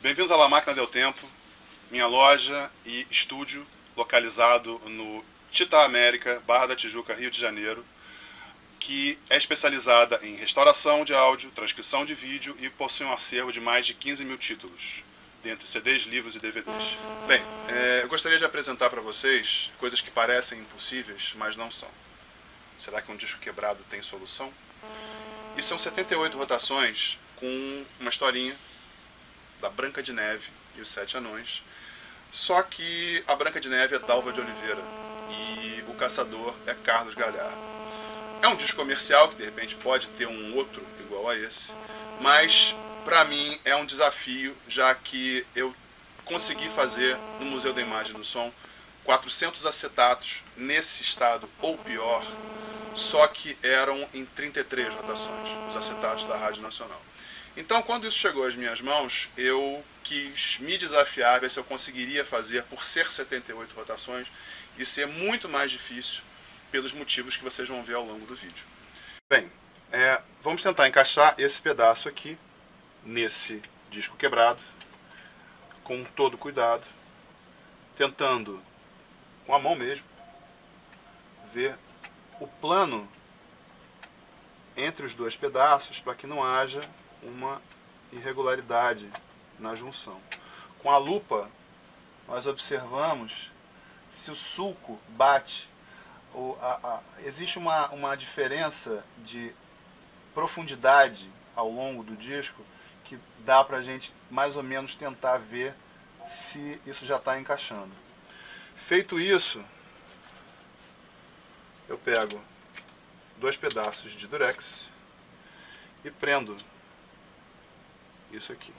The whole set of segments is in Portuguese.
Bem-vindos à La Máquina del Tempo, minha loja e estúdio localizado no Tita América, Barra da Tijuca, Rio de Janeiro, que é especializada em restauração de áudio, transcrição de vídeo e possui um acervo de mais de 15 mil títulos, dentre CDs, livros e DVDs. Bem, eu gostaria de apresentar para vocês coisas que parecem impossíveis, mas não são. Será que um disco quebrado tem solução? E são 78 rotações com uma historinha da Branca de Neve e os Sete Anões. Só que a Branca de Neve é Dalva de Oliveira e o caçador é Carlos Galhardo. É um disco comercial que de repente pode ter um outro igual a esse, mas para mim é um desafio, já que eu consegui fazer no Museu da Imagem e do Som 400 acetatos nesse estado ou pior, só que eram em 33 rotações, os acetatos da Rádio Nacional. Então, quando isso chegou às minhas mãos, eu quis me desafiar, ver se eu conseguiria fazer por ser 78 rotações e ser muito mais difícil pelos motivos que vocês vão ver ao longo do vídeo. Bem, vamos tentar encaixar esse pedaço aqui nesse disco quebrado, com todo cuidado, tentando, com a mão mesmo, ver o plano entre os dois pedaços para que não haja uma irregularidade na junção. Com a lupa, nós observamos se o sulco bate. Existe uma diferença de profundidade ao longo do disco que dá para a gente mais ou menos tentar ver se isso já está encaixando. Feito isso, eu pego dois pedaços de durex e prendo isso aqui.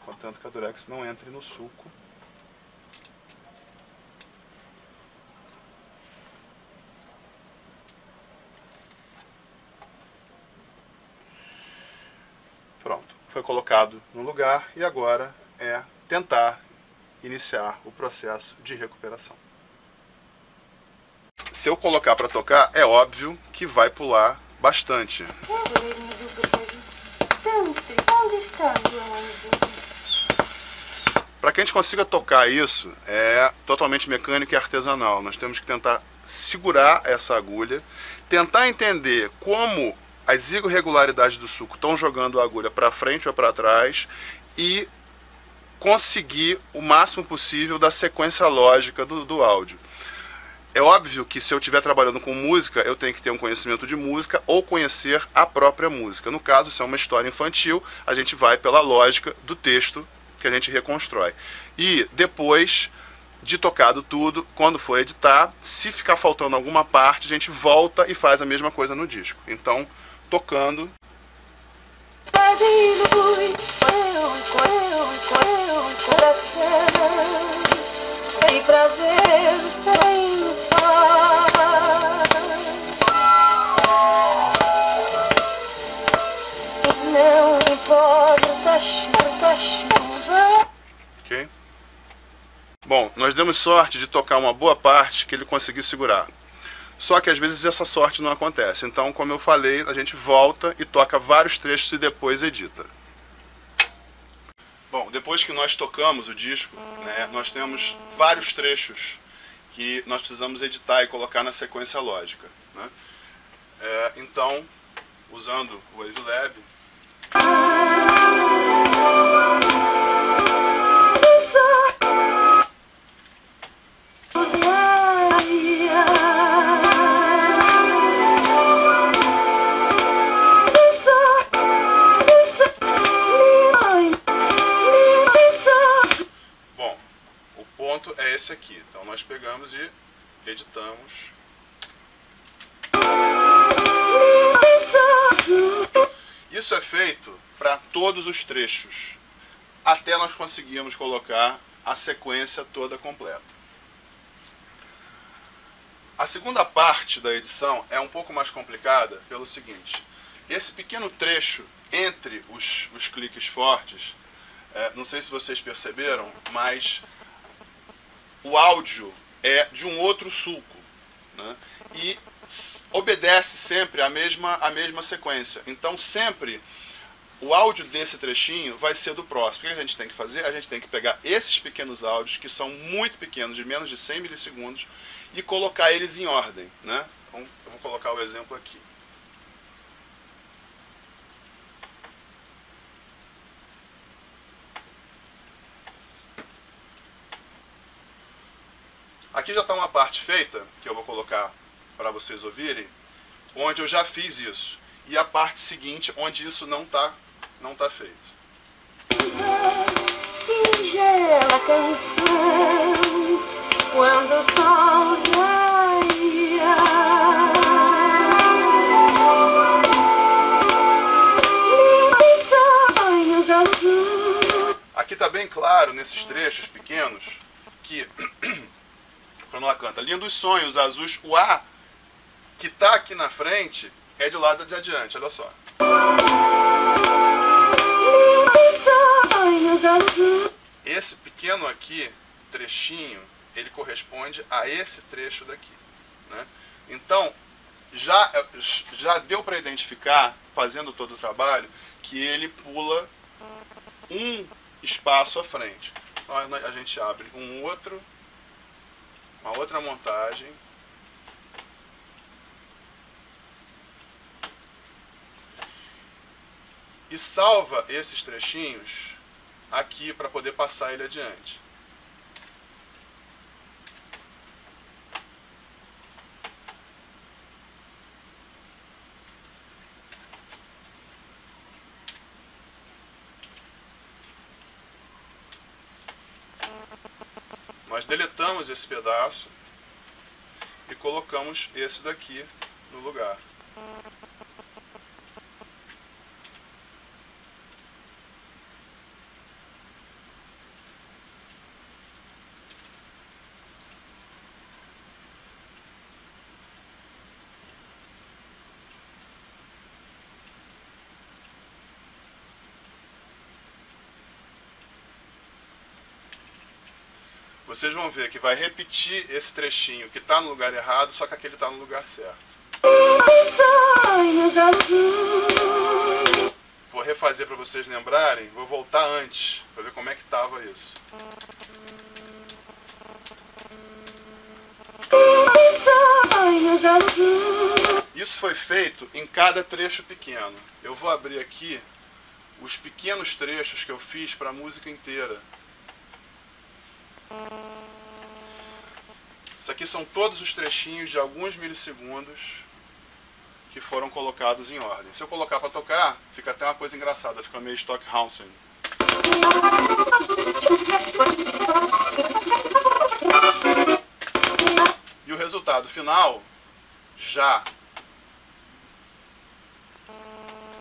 Contanto que a durex não entre no sulco. Pronto, foi colocado no lugar e agora é tentar iniciar o processo de recuperação. Se eu colocar para tocar, é óbvio que vai pular bastante. Para que a gente consiga tocar isso, é totalmente mecânico e artesanal. Nós temos que tentar segurar essa agulha, tentar entender como as irregularidades do sulco estão jogando a agulha para frente ou para trás e conseguir o máximo possível da sequência lógica do áudio. É óbvio que se eu estiver trabalhando com música, eu tenho que ter um conhecimento de música ou conhecer a própria música. No caso, se é uma história infantil, a gente vai pela lógica do texto que a gente reconstrói. E depois de tocado tudo, quando for editar, se ficar faltando alguma parte, a gente volta e faz a mesma coisa no disco. Então, tocando. Ok? Bom, nós demos sorte de tocar uma boa parte que ele conseguiu segurar. Só que às vezes essa sorte não acontece. Então, como eu falei, a gente volta e toca vários trechos e depois edita. Bom, depois que nós tocamos o disco, nós temos vários trechos que nós precisamos editar e colocar na sequência lógica. Então, usando o Wavelab, é esse aqui. Então nós pegamos e editamos. Isso é feito para todos os trechos, até nós conseguirmos colocar a sequência toda completa. A segunda parte da edição é um pouco mais complicada pelo seguinte: esse pequeno trecho entre os cliques fortes, não sei se vocês perceberam, mas o áudio é de um outro sulco, né? E obedece sempre a mesma sequência. Então sempre o áudio desse trechinho vai ser do próximo. O que a gente tem que fazer? A gente tem que pegar esses pequenos áudios, que são muito pequenos, de menos de 100 milissegundos, e colocar eles em ordem, né? Então, eu vou colocar o exemplo aqui. Aqui já está uma parte feita, que eu vou colocar para vocês ouvirem, onde eu já fiz isso. E a parte seguinte, onde isso não tá feito. Singela canção, quando o sol raia, lindos sonhos azuis. Aqui está bem claro, nesses trechos pequenos, que quando ela canta lindos sonhos azuis, o A que está aqui na frente é de lado de adiante, olha só. Esse pequeno aqui, trechinho, ele corresponde a esse trecho daqui, né? Então, já deu para identificar, fazendo todo o trabalho, que ele pula um espaço à frente. Então, a gente abre uma outra montagem. E salva esses trechinhos aqui para poder passar ele adiante. Nós deletamos esse pedaço e colocamos esse daqui no lugar. Vocês vão ver que vai repetir esse trechinho que está no lugar errado, só que aquele está no lugar certo. Vou refazer para vocês lembrarem, vou voltar antes, para ver como é que estava isso. Isso foi feito em cada trecho pequeno. Eu vou abrir aqui os pequenos trechos que eu fiz para a música inteira. Isso aqui são todos os trechinhos de alguns milissegundos que foram colocados em ordem. Se eu colocar para tocar, fica até uma coisa engraçada, fica meio Stockhausen. E o resultado final, já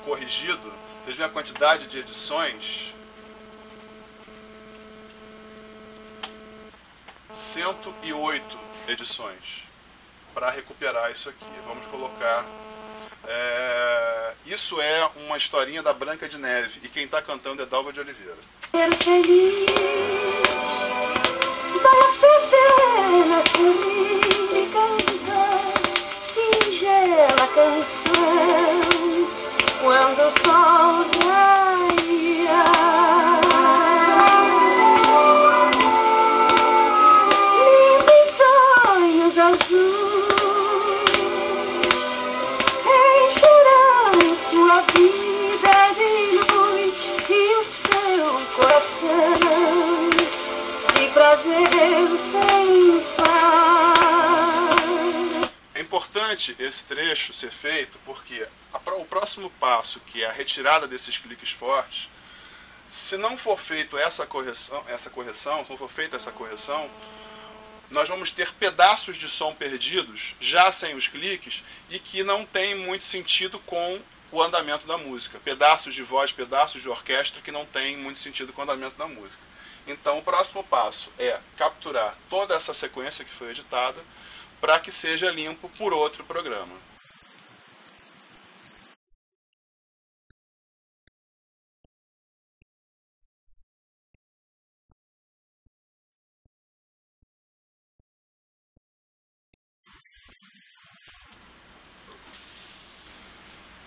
corrigido, vocês veem a quantidade de edições. 108 edições para recuperar isso aqui. Vamos colocar... isso é uma historinha da Branca de Neve e quem está cantando é Dalva de Oliveira. Feliz, balas me cantar singela canção, quando o sol raia. É importante esse trecho ser feito porque o próximo passo, que é a retirada desses cliques fortes, se não for feito essa correção, se não for feita essa correção, nós vamos ter pedaços de som perdidos, já sem os cliques, e que não tem muito sentido com o andamento da música. Pedaços de voz, pedaços de orquestra que não tem muito sentido com o andamento da música. Então o próximo passo é capturar toda essa sequência que foi editada para que seja limpo por outro programa.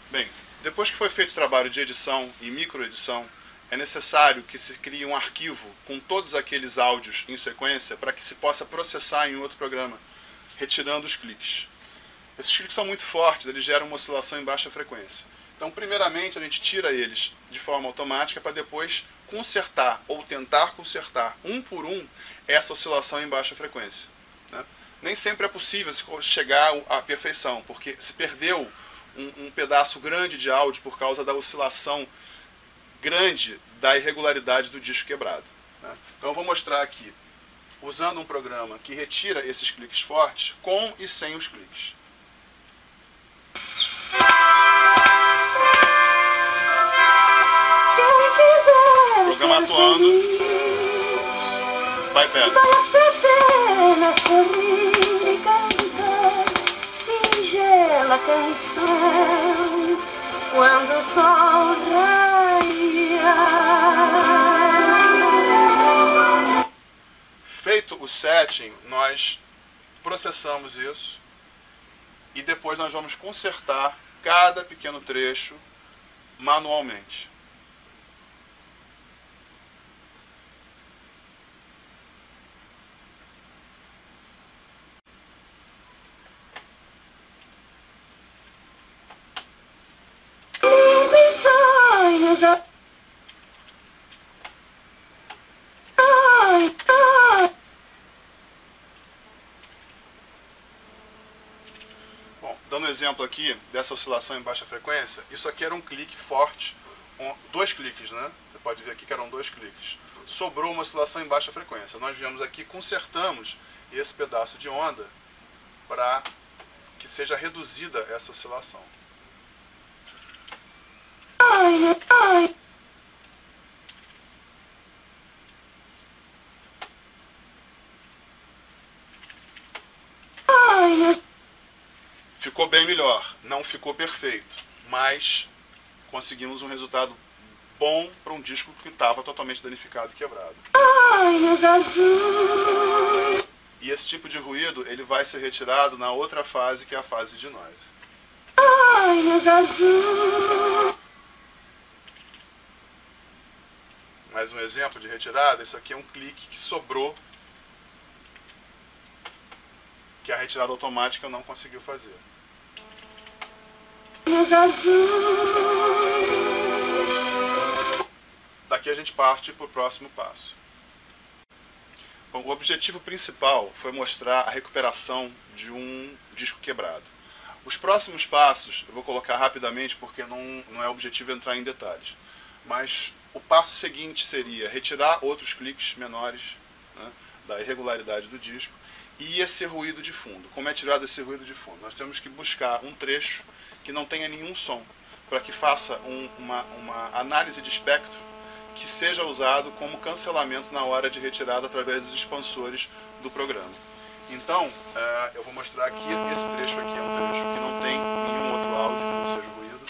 Bem, depois que foi feito o trabalho de edição e microedição, é necessário que se crie um arquivo com todos aqueles áudios em sequência para que se possa processar em outro programa, retirando os cliques. Esses cliques são muito fortes, eles geram uma oscilação em baixa frequência. Então, primeiramente, a gente tira eles de forma automática para depois consertar ou tentar consertar um por um essa oscilação em baixa frequência, né? Nem sempre é possível chegar à perfeição, porque se perdeu um pedaço grande de áudio por causa da oscilação grande da irregularidade do disco quebrado, né? Então eu vou mostrar aqui, usando um programa que retira esses cliques fortes, com e sem os cliques. Programa atuando, vai perto. Singela canção quando o sol raia. Feito o setting, nós processamos isso e depois nós vamos consertar cada pequeno trecho manualmente. Bom, dando um exemplo aqui dessa oscilação em baixa frequência, isso aqui era um clique forte, dois cliques, né? Você pode ver aqui que eram dois cliques. Sobrou uma oscilação em baixa frequência. Nós viemos aqui, consertamos esse pedaço de onda para que seja reduzida essa oscilação. Ficou bem melhor, não ficou perfeito, mas conseguimos um resultado bom para um disco que estava totalmente danificado e quebrado. E esse tipo de ruído ele vai ser retirado na outra fase, que é a fase de noise. Mais um exemplo de retirada, isso aqui é um clique que sobrou, que a retirada automática não conseguiu fazer. Daqui a gente parte para o próximo passo. Bom, o objetivo principal foi mostrar a recuperação de um disco quebrado. Os próximos passos eu vou colocar rapidamente porque não é objetivo entrar em detalhes. Mas o passo seguinte seria retirar outros cliques menores, né, da irregularidade do disco. E esse ruído de fundo. Como é tirado esse ruído de fundo? Nós temos que buscar um trecho que não tenha nenhum som, para que faça uma análise de espectro que seja usado como cancelamento na hora de retirada através dos expansores do programa. Então, eu vou mostrar aqui, esse trecho aqui é um trecho que não tem nenhum outro áudio que não seja ruído.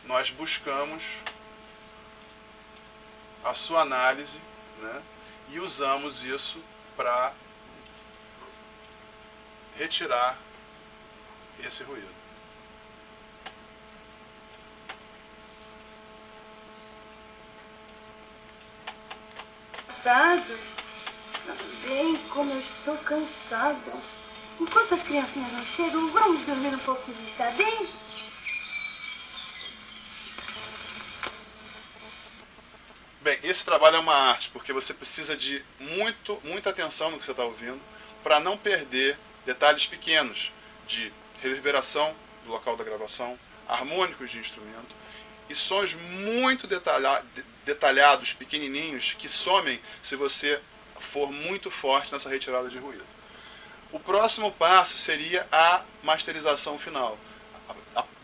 Nós buscamos a sua análise, né, e usamos isso para retirar esse ruído. Bem, como eu estou cansada. Enquanto as criancinhas não chegam, vamos dormir um pouquinho, está bem? Bem, esse trabalho é uma arte, porque você precisa de muita atenção no que você está ouvindo, para não perder detalhes pequenos de reverberação do local da gravação, harmônicos de instrumento e sons muito detalhados, pequenininhos, que somem se você for muito forte nessa retirada de ruído. O próximo passo seria a masterização final.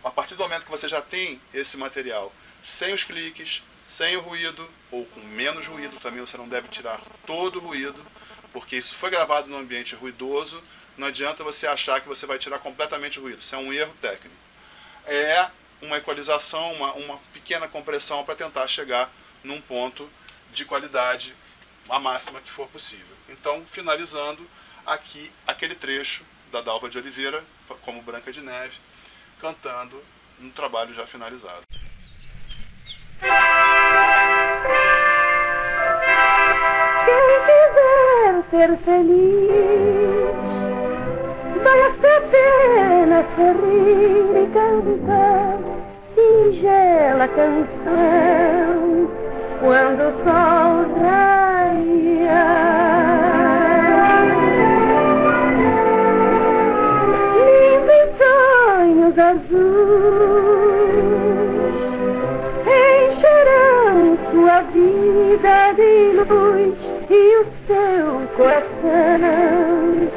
A partir do momento que você já tem esse material sem os cliques, sem o ruído, ou com menos ruído, também você não deve tirar todo o ruído, porque isso foi gravado num ambiente ruidoso, não adianta você achar que você vai tirar completamente o ruído, isso é um erro técnico. É uma equalização, uma pequena compressão para tentar chegar num ponto de qualidade a máxima que for possível. Então, finalizando aqui aquele trecho da Dalva de Oliveira, como Branca de Neve, cantando no trabalho já finalizado. Quem quiser ser feliz, basta apenas sorrir e cantar singela canção quando o sol raia. Livres sonhos azuis encherão sua vida de luz e o seu coração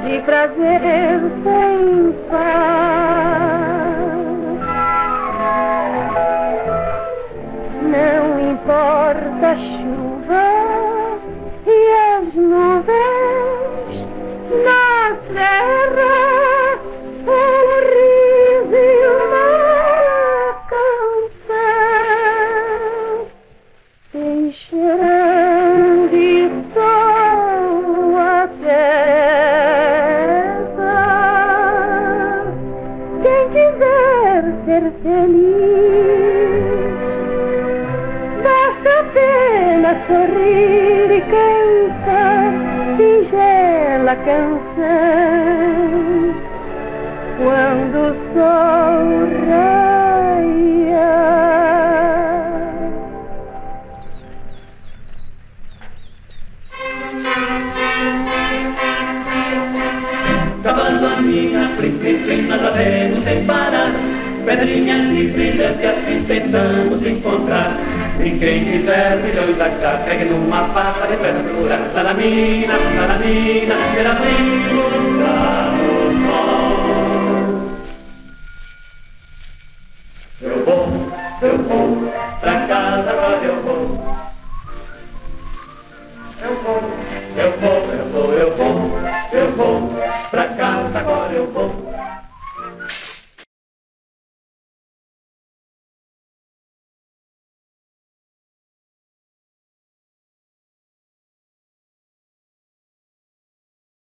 de prazer sem par. Não importa a chuva e as nuvens na serra, o riso e uma canção encherão de sol a terra. Quem quiser ser feliz, basta apenas sorrir e cantar singela canção quando o sol raia. Cavalaninha, plim, plim, plim, nós daremos sem parar. Pedrinhas e brilhantes assim tentamos encontrar. E quem quiser milhões a cá, pegue numa pata de pedra pura. Nananina, pedacinho pra no sol. Eu vou, pra casa agora eu vou.